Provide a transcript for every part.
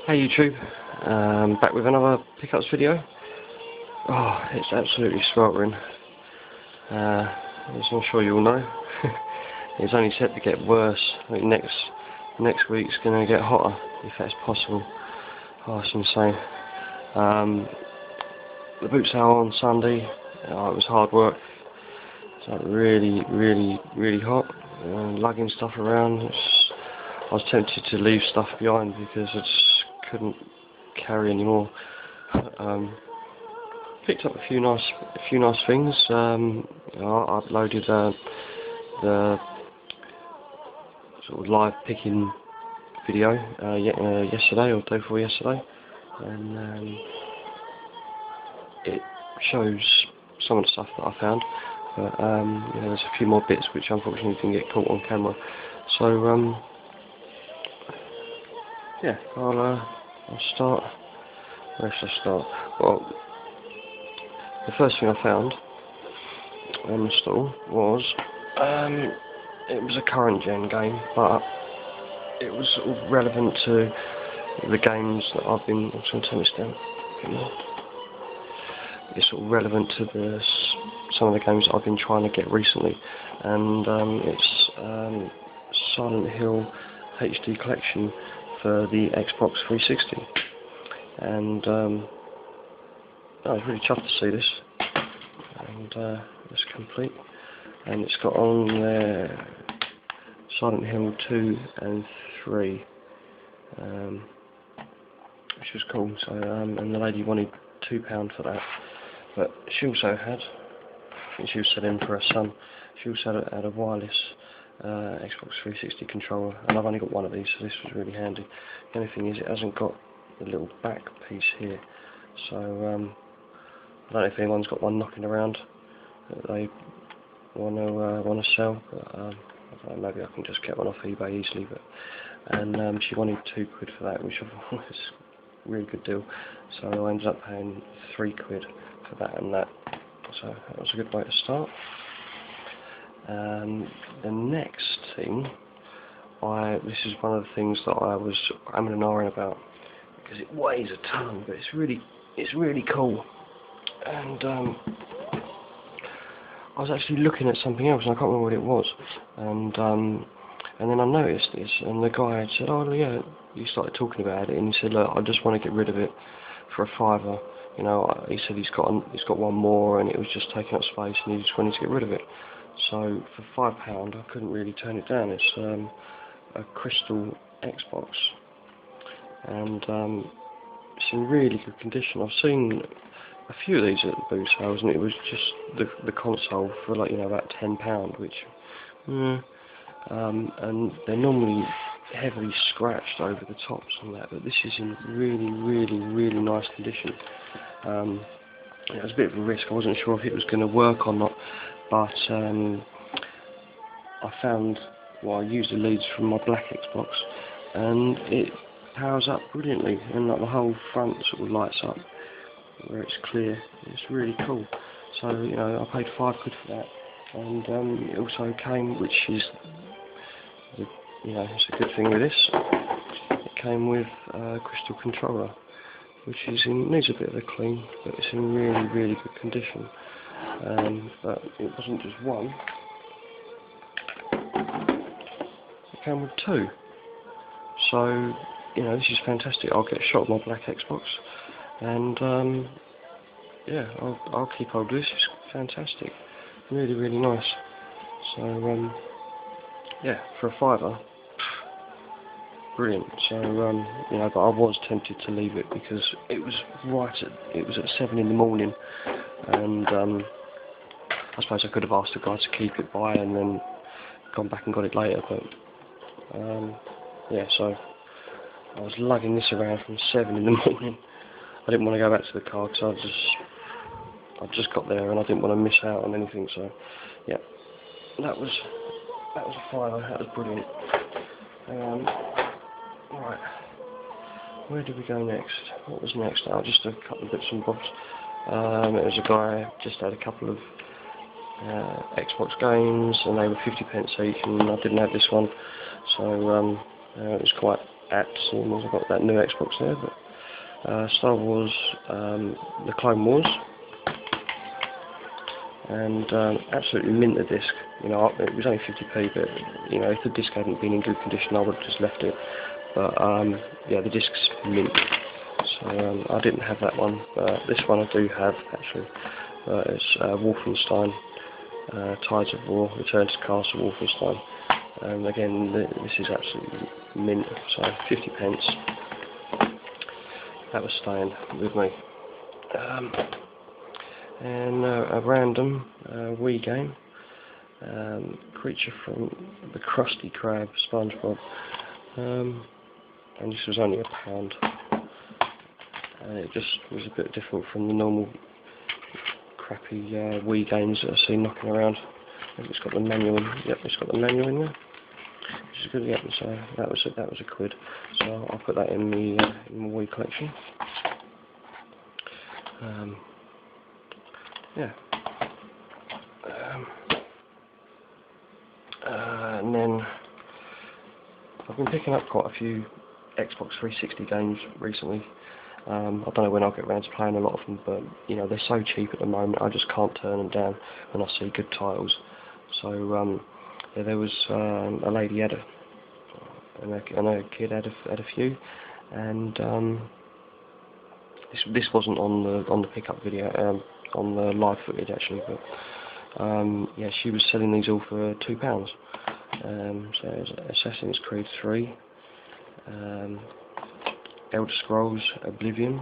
Hey YouTube, back with another pickups video. Oh, it's absolutely sweltering. As I'm sure you all know, it's only set to get worse. I think next week's going to get hotter, if that's possible. Oh, it's insane. The boot sale on Sunday, it was hard work. It's like really hot. Lugging stuff around. I was tempted to leave stuff behind because I just couldn't carry anymore. Picked up a few nice things. I uploaded the sort of live picking video yesterday or day before yesterday, and it shows some of the stuff that I found. But there's a few more bits which unfortunately didn't get caught on camera. So yeah, I'll start. Where should I start? Well, the first thing I found on the stall was it was a current gen game, but it was sort of relevant to the games that I've been. I'm just going to turn this down. It's sort of relevant to some of the games that I've been trying to get recently, and it's Silent Hill HD collection for the Xbox 360, and I was really chuffed to see this, and it's complete, and it's got on there Silent Hill 2 and 3, which was cool. So and the lady wanted £2 for that, but she also had, I think she was selling for her son, she also had a wireless Xbox 360 controller, and I've only got one of these, so this was really handy. The only thing is it hasn't got the little back piece here, so I don't know if anyone's got one knocking around that they want to sell, but I don't know, maybe I can just get one off eBay easily. But and she wanted £2 for that, which I thought was a really good deal, so I ended up paying £3 for that and that. So that was a good way to start. The next thing, this is one of the things that I was umming and ahhing about, because it weighs a ton, but it's really cool. And I was actually looking at something else, and I can't remember what it was. And then I noticed this, and the guy had said, "Oh yeah," he started talking about it, and he said, "Look, I just want to get rid of it for a £5. You know," he said he's got one more, and it was just taking up space, and he just wanted to get rid of it. So for £5, I couldn't really turn it down. It's a crystal Xbox, and it's in really good condition. I've seen a few of these at the boot sales, and it was just the console for like about £10, which and they're normally heavily scratched over the tops and that, but this is in really nice condition. It was a bit of a risk. I wasn't sure if it was going to work or not, but I found, well, I used the leads from my black Xbox, and it powers up brilliantly, and like the whole front sort of lights up where it's clear. It's really cool. So I paid £5 for that, and it also came, which is it's a good thing with this. It came with a crystal controller, which needs a bit of a clean, but it's in really good condition. But it wasn't just one. It came with 2. So this is fantastic. I'll get a shot of my black Xbox, and yeah, I'll keep hold of this. It's fantastic, really nice. So yeah, for a £5, brilliant. So but I was tempted to leave it because it was at 7 in the morning, and I suppose I could have asked the guy to keep it by and then gone back and got it later, but yeah, so I was lugging this around from 7 in the morning. I didn't want to go back to the car because I just got there and I didn't want to miss out on anything. So yeah, that was a £5. That was brilliant. Right, where did we go next? What was next? Just a couple of bits and bobs. There was a guy just had a couple of Xbox games, and they were 50p each, and I didn't have this one, so it was quite at cinemas. I got that new Xbox there, but Star Wars, the Clone Wars, and absolutely mint the disc. You know, it was only 50p, but you know, if the disc hadn't been in good condition, I would have just left it. But yeah, the disc's mint. So I didn't have that one. This one I do have actually. It's Wolfenstein, Tides of War, Return to Castle Wolfenstein. And again, this is absolutely mint. So 50p. That was staying with me. And a random Wii game, Creature from the Krusty Krab, SpongeBob, and this was only £1, and it just was a bit different from the normal crappy Wii games that I see knocking around. It's got the manual in. Yep, it's got the manual in there, which is good. Yep, so that was £1. So I'll put that in my Wii collection. Yeah. And then I've been picking up quite a few Xbox 360 games recently. I don't know when I'll get around to playing a lot of them, but you know, they're so cheap at the moment, I just can't turn them down when I see good titles. So yeah, there was a lady had and a kid had a few, and this wasn't on the pickup video, on the live footage actually, but yeah, she was selling these all for £2. So it was Assassin's Creed 3, Elder Scrolls Oblivion,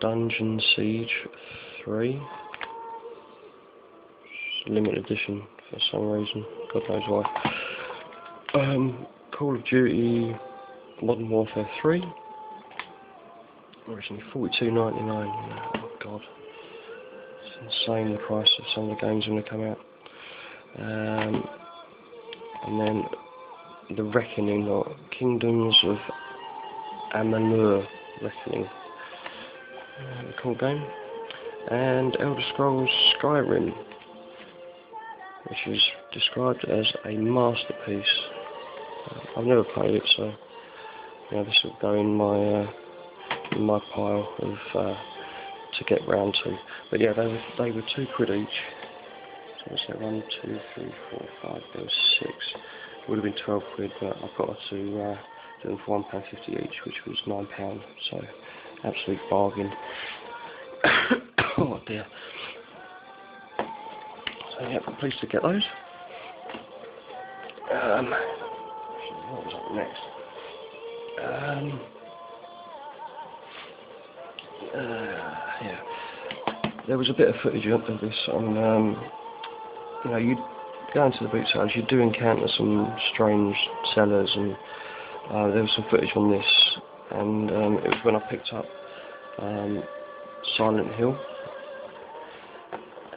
Dungeon Siege 3, limited edition for some reason, God knows why. Call of Duty Modern Warfare 3, originally $42.99. Oh God, it's insane the price of some of the games when they come out. And then The Reckoning, or Kingdoms of Amalur Reckoning, cool game. And Elder Scrolls Skyrim, which is described as a masterpiece. I've never played it, so you know, this will go in my pile of to get round to. But yeah, they were £2 each. So what's that? 1, 2, 3, 4, 5. There was 6. It would have been £12, but I've got to do them for £1.50 each, which was £9. So absolute bargain. Oh dear. So yeah, I'm pleased to get those. What was up next? Yeah, there was a bit of footage of this on. You know, you go into the boot sales, you do encounter some strange sellers, and there was some footage on this, and it was when I picked up Silent Hill,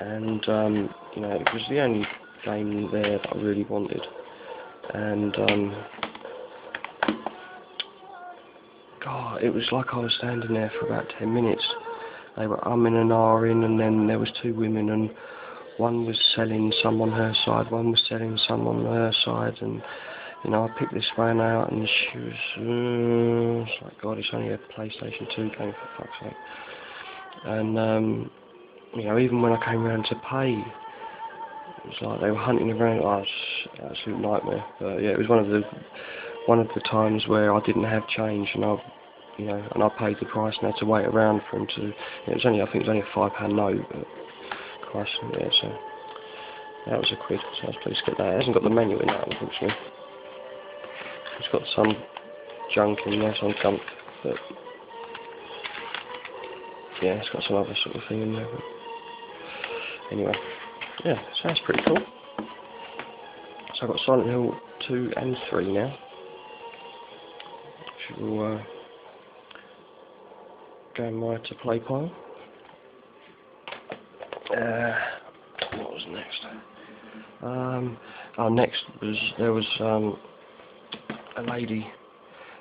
and you know, it was the only game there that I really wanted, and God, it was like I was standing there for about 10 minutes. They were umming and ahhing, and then there was 2 women, and one was selling some on her side, one was selling some on her side, and you know, I picked this one out, and she was, it's like, God, it's only a PlayStation 2 game, for fuck's sake. And you know, even when I came around to pay, it was like they were hunting around. Oh, it's an absolute nightmare. But yeah, it was one of the times where I didn't have change, and I paid the price and had to wait around for him to. It was only, I think it was only a £5 note, but Christ, yeah, so that was £1. So I was pleased to get that. It hasn't got the menu in that, unfortunately. It's got some junk in there, some gunk, but yeah, it's got some other sort of thing in there. But anyway, yeah, so that's pretty cool. So I've got Silent Hill 2 and 3 now, which will go in my to play pile. What was next? Next was there was a lady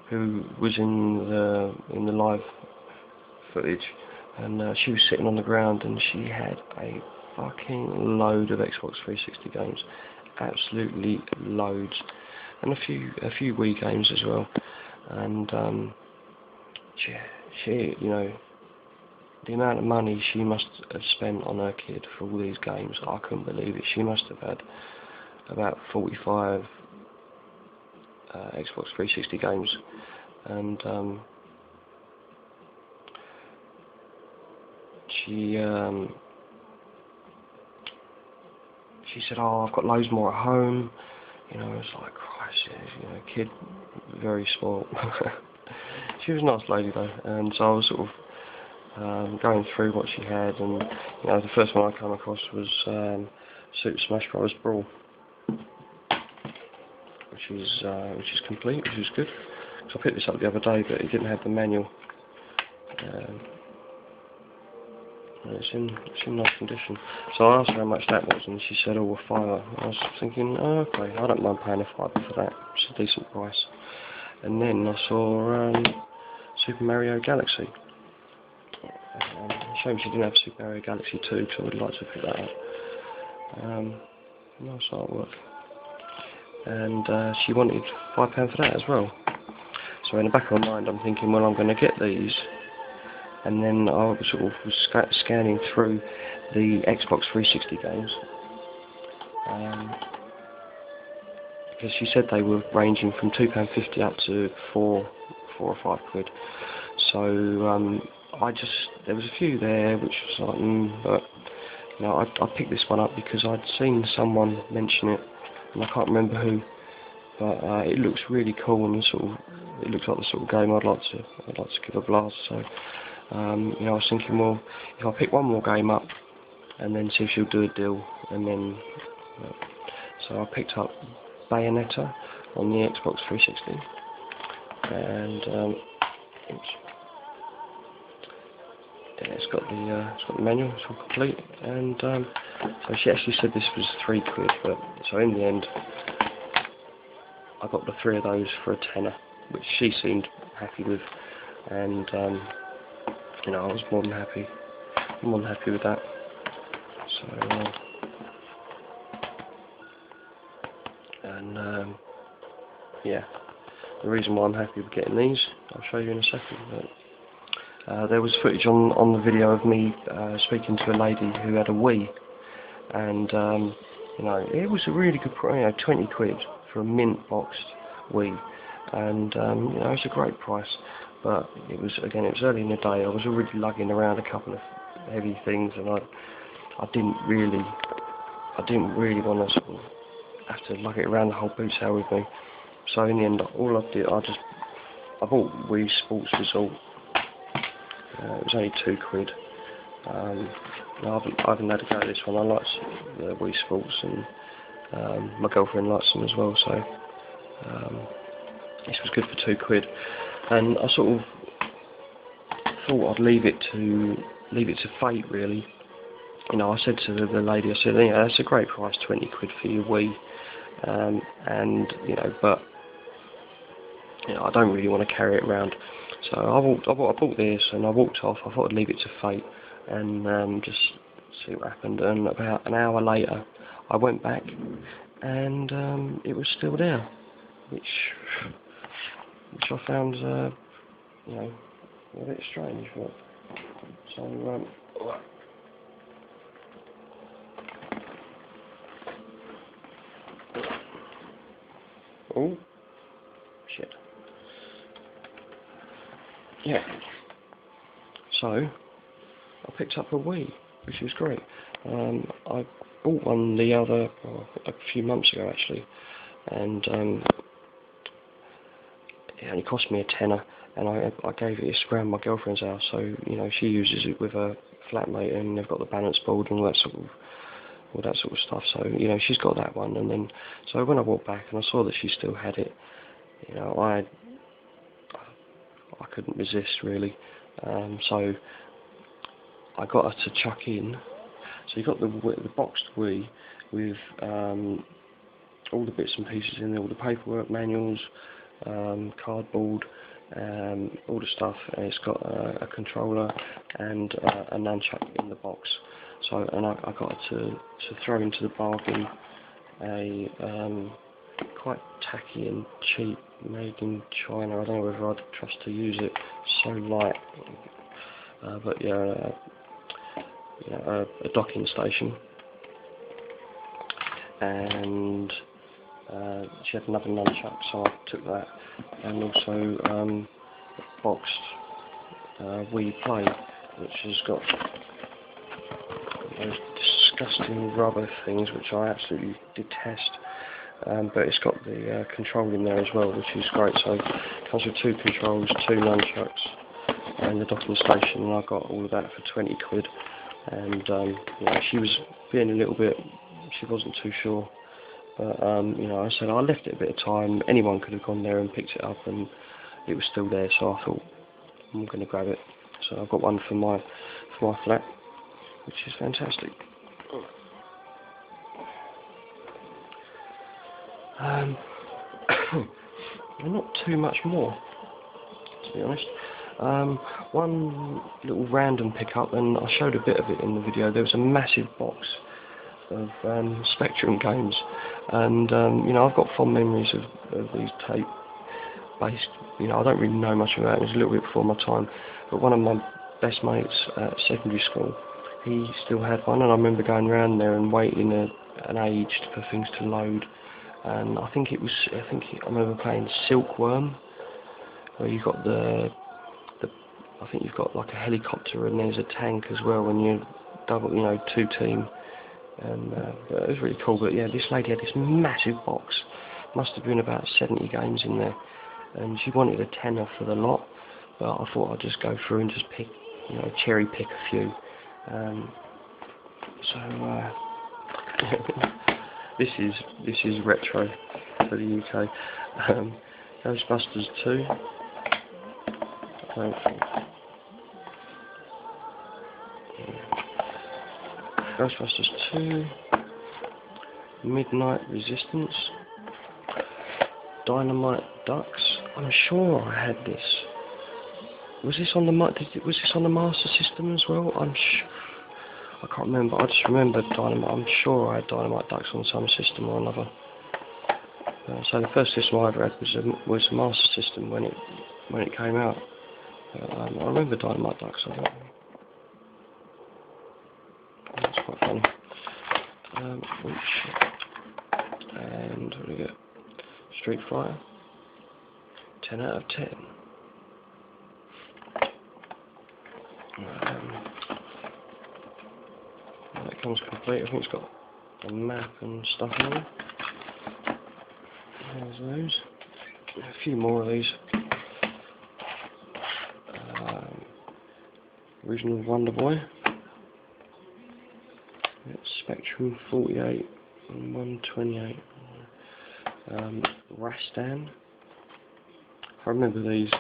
who was in the live footage, and she was sitting on the ground, and she had a fucking load of Xbox 360 games, absolutely loads. and a few Wii games as well. And she, you know, the amount of money she must have spent on her kid for all these games, I couldn't believe it. She must have had about 45 Xbox 360 games, and she said, "Oh, I've got loads more at home." You know, it's like, Christ, you know, kid, very spoiled. She was a nice lady though, and so I was sort of going through what she had, and you know, the first one I came across was Super Smash Bros. Brawl, which is complete, which is good. So I picked this up the other day, but it didn't have the manual. It's in nice condition. So I asked her how much that was, and she said, "Oh, a £5." I was thinking, oh, okay, I don't mind paying a £5 for that. It's a decent price. And then I saw Super Mario Galaxy. Shame she didn't have Super Mario Galaxy 2, because I would like to pick that up. Nice artwork. And she wanted £5 for that as well. So in the back of my mind, I'm thinking, well, I'm going to get these. And then I was sort of scanning through the Xbox 360 games, because she said they were ranging from £2.50 up to £4 or £5. So there was a few there which was like, but you know, I picked this one up because I'd seen someone mention it, and I can't remember who, but it looks really cool, and it looks like the sort of game I'd like to give a blast. So you know, I was thinking, well, if I pick one more game up and then see if she'll do a deal, and then so I picked up Bayonetta on the Xbox 360, and it's got the manual, it's all complete, and so she actually said this was £3, but so in the end I got the 3 of those for a tenner, which she seemed happy with, and you know, I was more than happy with that. So yeah, the reason why I'm happy with getting these, I'll show you in a second. But there was footage on the video of me speaking to a lady who had a Wii, and you know, it was a really good price, you know, £20 for a mint boxed Wii, and you know, it's a great price. But it was early in the day. I was already lugging around a couple of heavy things, and I didn't really want to sort of have to lug it around the whole boot sale with me. So in the end, all I did, I bought Wii Sports Resort. It was only £2. I haven't had a go at this one. I liked the Wii Sports, and my girlfriend likes them as well. So this was good for £2. And I sort of thought I'd leave it to fate, really. You know, I said to the lady, I said, you know, that's a great price, £20 for your Wii, and you know, but you know, I don't really want to carry it around. So I bought this, and I walked off. I thought I'd leave it to fate, and just see what happened. And about an hour later, I went back, and it was still there, which I found, you know, a bit strange. But so, oh shit, yeah. So I picked up a Wii, which was great. I bought one a few months ago actually, and it only cost me a tenner, and I gave it around my girlfriend's house, so you know, she uses it with her flatmate, and they've got the balance board and all that sort of stuff. So you know, she's got that one, and then so when I walked back and I saw that she still had it, you know, I couldn't resist really. So I got her to chuck in. So you got the boxed Wii with all the bits and pieces in there, all the paperwork, manuals, cardboard, all the stuff, and it's got a controller and a nunchuck in the box. So, and I got her to throw into the bargain a quite tacky and cheap, made in China. I don't know whether I'd trust to use it. So light, but yeah, a docking station, and she had another nunchuck, so I took that, and also boxed Wii Play, which has got those disgusting rubber things which I absolutely detest, but it's got the control in there as well, which is great. So it comes with 2 controls, 2 nunchucks, and the docking station, and I got all of that for 20 quid. And she was being a little bit, she wasn't too sure, but I said I left it a bit of time. Anyone could have gone there and picked it up, and it was still there, so I thought I'm going to grab it. So I've got one for my flat, which is fantastic. Not too much more, to be honest. One little random pickup, and I showed a bit of it in the video. There was a massive box of Spectrum games, and I've got fond memories of these tape-based. I don't really know much about it. It was a little bit before my time, but one of my best mates at secondary school, he still had one, and I remember going around there and waiting an age for things to load. And I remember playing Silkworm, where you got I think you've got like a helicopter and there's a tank as well when you double, 2 team, and but it was really cool. But yeah, this lady had this massive box, must have been about 70 games in there, and she wanted a tenner for the lot, but I thought I'd just go through and just pick, cherry pick a few. This is retro for the UK. Ghostbusters 2. Ghostbusters 2, Midnight Resistance, Dynamite Ducks. I'm sure I had this. Was this on the Master System as well? I can't remember. I just remember Dynamite. I'm sure I had Dynamite Ducks on some system or another. So the first system I ever had was a Master System when it came out. I remember Dynamite Ducks. That's quite funny. And what do we get? Street Fighter. 10 out of 10. That comes complete. I think it's got a map and stuff on it. There's those. A few more of these. Original Wonder Boy. It's Spectrum 48 and 128. Rastan. I remember these.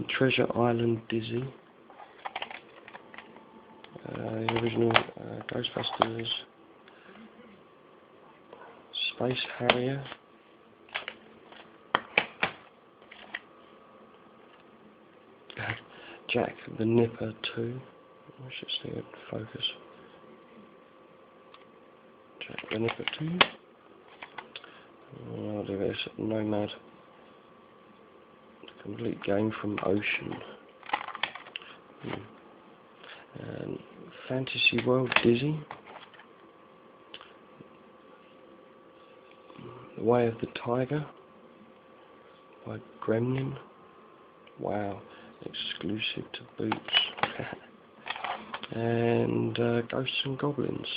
Treasure Island Dizzy. The original Ghostbusters. Space Harrier. Jack the Nipper 2. I should see it focus. Jack the Nipper 2. I'll do this. Nomad. Complete game from Ocean. And Fantasy World Dizzy. The Way of the Tiger by Gremlin. Wow. Exclusive to Boots. And Ghosts and Goblins.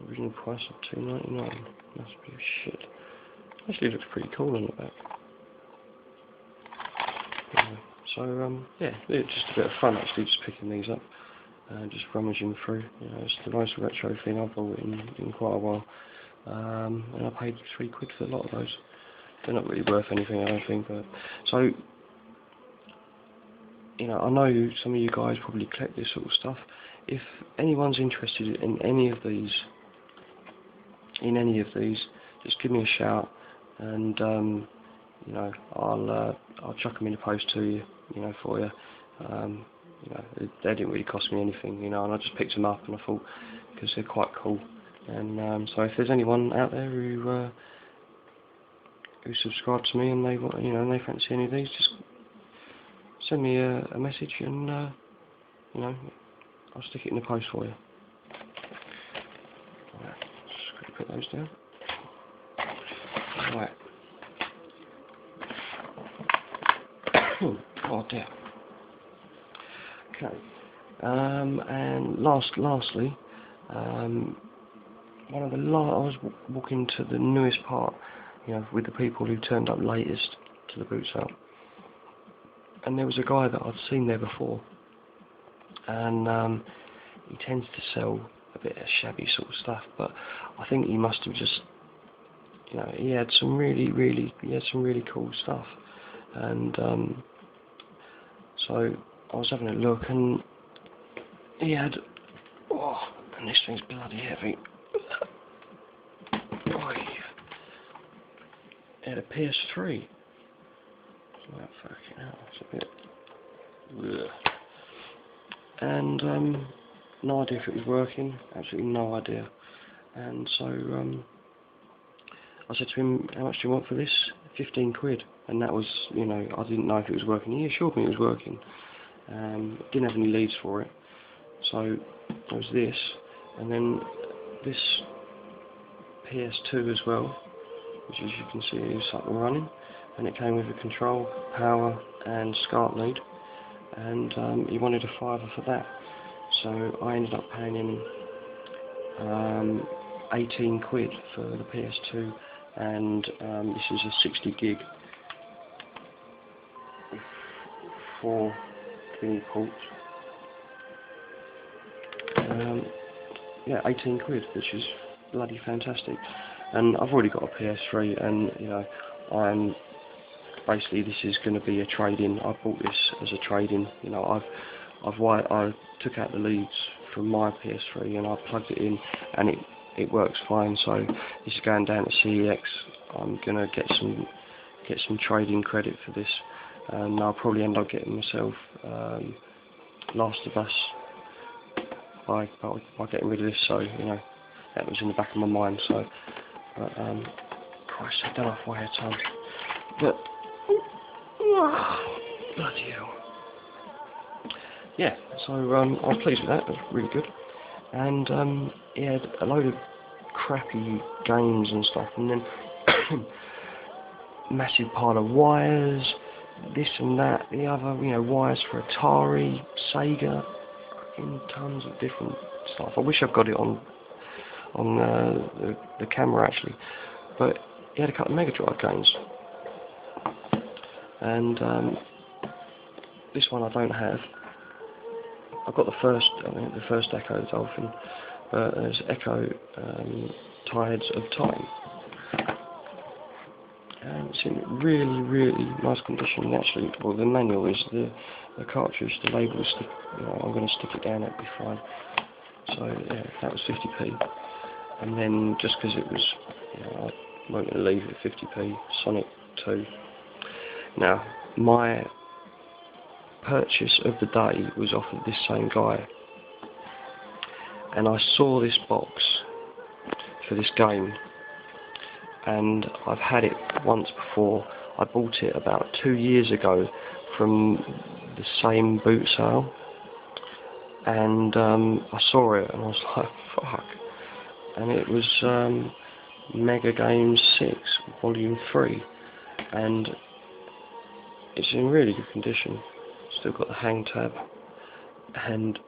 Original price of $2.99. Must be shit. Actually looks pretty cool on the back. Yeah, it's just a bit of fun actually, just picking these up, just rummaging through. It's the nice retro thing I've bought in quite a while, and I paid £3 for a lot of those. They're not really worth anything, I don't think. But so, I know some of you guys probably collect this sort of stuff. If anyone's interested in any of these, just give me a shout, and I'll chuck them in the post to you, for you. They didn't really cost me anything, and I just picked them up, and I thought, because they're quite cool, And so if there's anyone out there who subscribe to me and they want, and they fancy any of these, just send me a message, and I'll stick it in the post for you. Right, just gonna put those down. Right. Oh dear. Okay. And lastly, one of the I was walking to the newest part, with the people who turned up latest to the boot sale, and there was a guy that I'd seen there before, and he tends to sell a bit of shabby sort of stuff, but I think he must have just, he had some really cool stuff, and so I was having a look, and he had, and this thing's bloody heavy. He had a PS3. Oh, fucking hell, it's a bit. Ugh. And no idea if it was working. Absolutely no idea. And so I said to him, "How much do you want for this?" 15 quid. And that was, I didn't know if it was working. He assured me it was working. Didn't have any leads for it. So there was this, and then this PS2 as well, which, as you can see, is up and running, and it came with a control, power and SCART lead, and he wanted a £5 for that, so I ended up paying him 18 quid for the PS2, and this is a 60 gig with 4 mini ports. Yeah, 18 quid, which is bloody fantastic. And I've already got a PS3, and I'm basically, this is going to be a trade-in. I bought this as a trade-in. I took out the leads from my PS3 and I plugged it in, and it works fine. So this is going down to CEX. I'm going to get some trading credit for this, and I'll probably end up getting myself Last of Us by getting rid of this. So that was in the back of my mind. So, but Christ, I don't know if I had time. But bloody hell. Yeah. So I was pleased with that. It was really good. And he had a load of crappy games and stuff, and then massive pile of wires, this and that, the other, wires for Atari, Sega, fucking tons of different stuff. I wish I've got it on the camera actually, but he had a couple of Mega Drive games, and this one I don't have. I've got the first Echo Dolphin, but there's Echo Tides of Time. And it's in really nice condition. Actually, well, the manual is the cartridge, the label is I'm going to stick it down, that'd be fine. So yeah, that was 50p. And then just because it was, I won't going to leave it at 50p, Sonic 2. Now, my purchase of the day was off of this same guy, and I saw this box for this game, and I've had it once before. I bought it about 2 years ago from the same boot sale, and I saw it and I was like, fuck. And it was Mega Games 6 Volume 3, and it's in really good condition. Still got the hang tab, and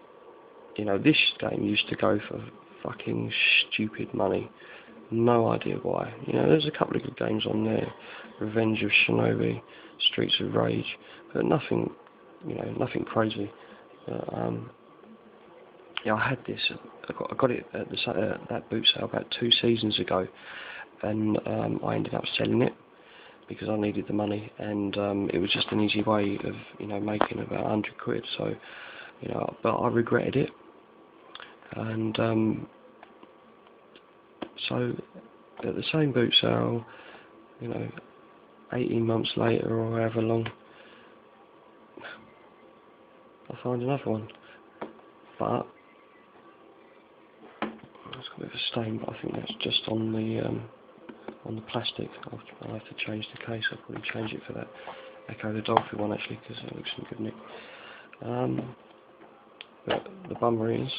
this game used to go for fucking stupid money. No idea why. There's a couple of good games on there, Revenge of Shinobi, Streets of Rage, but nothing, nothing crazy. Yeah, I had this. I got it at that boot sale about 2 seasons ago, and I ended up selling it because I needed the money, and it was just an easy way of making about 100 quid. So but I regretted it, and so at the same boot sale, 18 months later or however long, I find another one. But it's got a bit of a stain, but I think that's just on the plastic. I'll have to change the case. I'll probably change it for that Echo the Dolphin one actually, because it looks in good nick. But the bummer is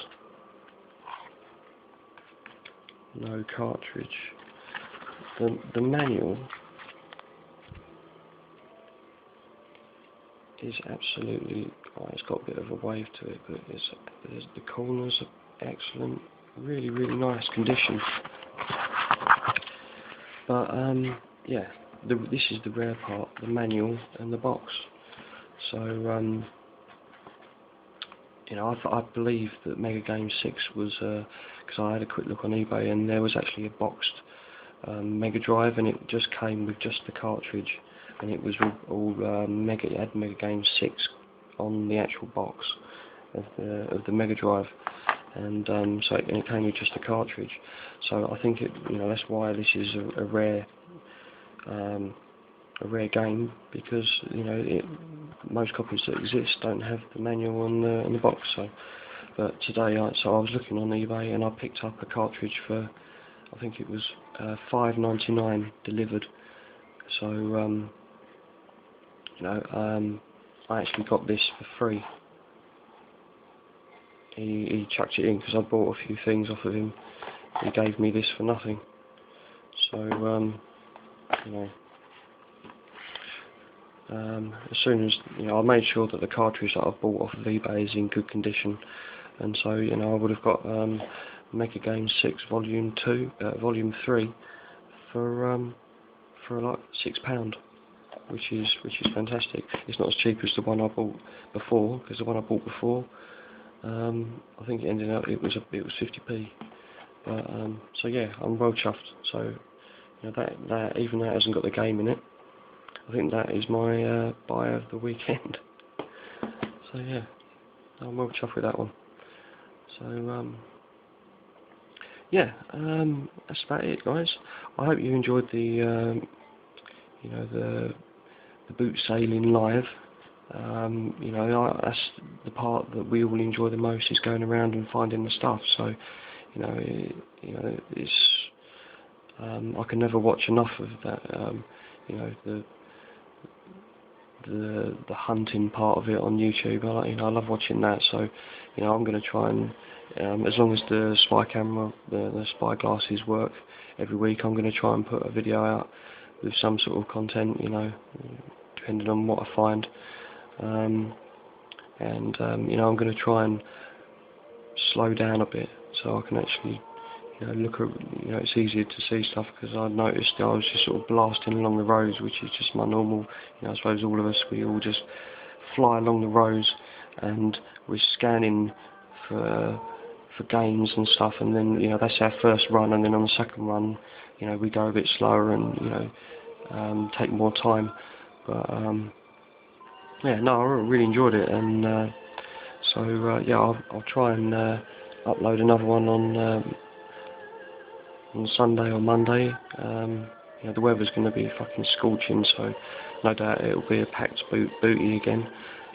no cartridge. The manual is absolutely, it's got a bit of a wave to it, but the corners are excellent, really nice condition. But yeah, this is the rare part, the manual and the box. So you know, I believe that Mega Game 6 was, because I had a quick look on eBay and there was actually a boxed Mega Drive, and it just came with just the cartridge, and it was all it had Mega Game 6 on the actual box of the Mega Drive, and so it came with just the cartridge. So I think you know, that's why this is a rare game, because you know most copies that exist don't have the manual on the box. So, but today, I was looking on eBay and I picked up a cartridge for, I think it was $5.99 delivered. So you know, I actually got this for free. He chucked it in because I bought a few things off of him. He gave me this for nothing. So you know. As soon as, you know, I made sure that the cartridge that I bought off of eBay is in good condition, and so, you know, I would have got Mega Game 6 Volume 3 for like £6, which is fantastic. It's not as cheap as the one I bought before, because the one I bought before, I think it ended up it was 50p. But so yeah, I'm well chuffed. So you know, that even that hasn't got the game in it. I think that is my buy of the weekend. So yeah, I'm well chuffed with that one. So yeah, that's about it, guys. I hope you enjoyed the you know, the boot sailing live. You know, that's the part that we all enjoy the most, is going around and finding the stuff. So you know, it's I can never watch enough of that. You know, the hunting part of it on YouTube. I love watching that. So you know, I'm going to try and as long as the spy camera, the spy glasses work every week, I'm going to try and put a video out with some sort of content, you know, depending on what I find. You know, I'm going to try and slow down a bit so I can actually, you know, look at, you know, it's easier to see stuff, because I noticed I was just sort of blasting along the roads, which is just my normal, you know, I suppose all of us, we all just fly along the roads and we're scanning for games and stuff, and then, you know, that's our first run, and then on the second run, you know, we go a bit slower and, you know, take more time. But yeah, no, I really enjoyed it, and so yeah, I'll try and upload another one on Sunday or Monday. You know, the weather's going to be fucking scorching, so no doubt it'll be a packed booty again.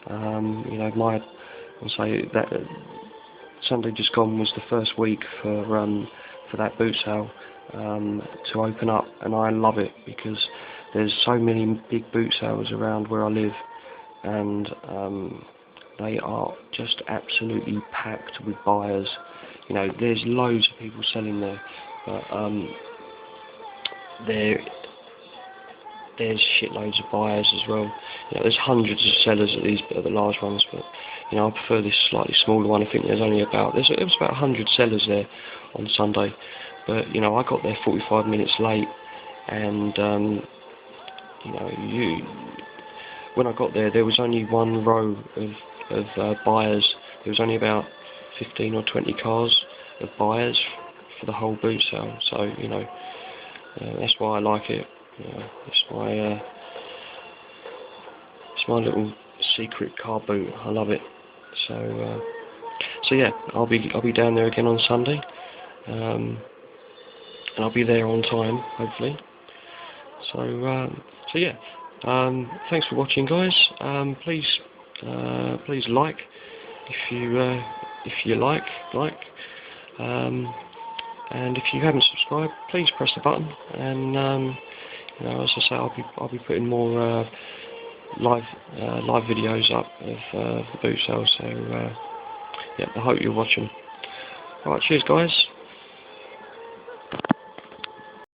You know, I'll say that Sunday just gone was the first week for that boot sale to open up, and I love it because there's so many big boot sales around where I live, and they are just absolutely packed with buyers. You know, there's loads of people selling there, but there's shitloads of buyers as well. You know, there's hundreds of sellers at these the large ones, but you know, I prefer this slightly smaller one. I think there's only about it was about 100 sellers there on Sunday, but you know, I got there 45 minutes late, and you know, when I got there was only one row of buyers. There was only about 15 or 20 cars of buyers for the whole boot sale. So you know, that's why I like it. You know, it's my little secret car boot. I love it. So so yeah, I'll be down there again on Sunday, and I'll be there on time, hopefully. So so yeah, thanks for watching, guys. Please like if you like. And if you haven't subscribed, please press the button. And you know, as I say, I'll be putting more live videos up of the boot sale. So yeah, I hope you're watching. Alright, cheers guys.